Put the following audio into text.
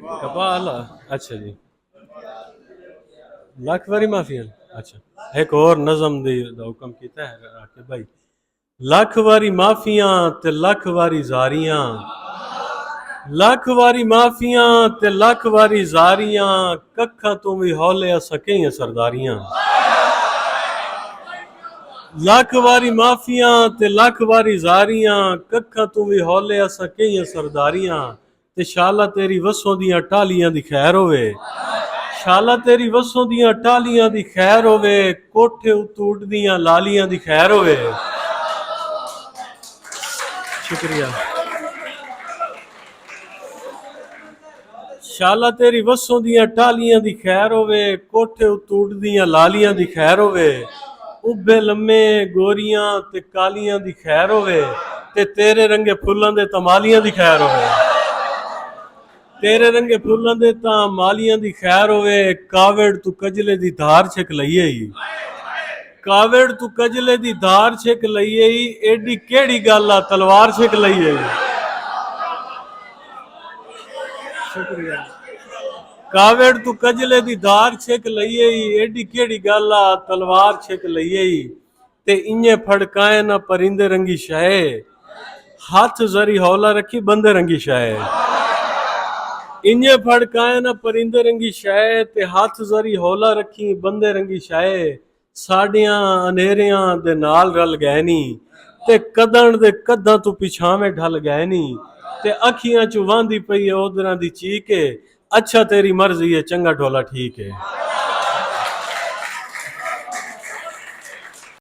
कपाला। अच्छा जी, लख वारी माफिया। अच्छा एक और नज़म दी दा हुक्म कीता है कि भाई लख वारी माफिया ते लख वारी जारियां, लख वारी माफिया ते लख वारी जारियां, कखा तू भी हौले सके सरदारियां। लख वारी माफिया ते लख वारी जारियां, कखा तू भी हौले सके सरदारियां। ते शाला तेरी वसों दियां टालियां दी खैर होवे, शाला तेरी वसों दियां टालियां दी खैर होवे, कोठे उत्तों उड़दियां लालियां दी खैर होवे। शुक्रिया। शाला तेरी वसों दियां टालियां दी खैर होवे, कोठे उत्तों उड़दियां लालियां दी खैर होवे। उब्बे लम्मे गोरियां ते कालियां दी खैर होवे, ते तेरे रंगे फुल्लां दे तमालियां दी खैर होवे। तेरे रंगे फुल्लां दे तां मालियां दी खैर होवे, कावड़ तू कजले दी धार छक लईए ही, कावड़ तू कजले दी धार छक लईए ही, एडी केड़ी गल आ तलवार छक लईए ही। शुक्रिया। कावड़ तू कजले दी धार छक लईए ही, एडी केड़ी गल आ तलवार छक लईए ही। ते इन्ने फड़काए ना परिंदे रंगी शाए, हाथ जरी हौला रखी बंदे रंगी शाए। इन्ने फड़काए ना परिंदे रंगी शाए, ते हाथ जरी हौला रखी बंदे रंगी शाए। साडियां अनेरियां दे नाल रल गए नी, ते कदन दे कद्दां तू पिछावें ढल गए नी। ते अखियां चू वांदी पई ओदरां दी चीक है, अच्छा तेरी मर्जी है चंगा ढोला ठीक है।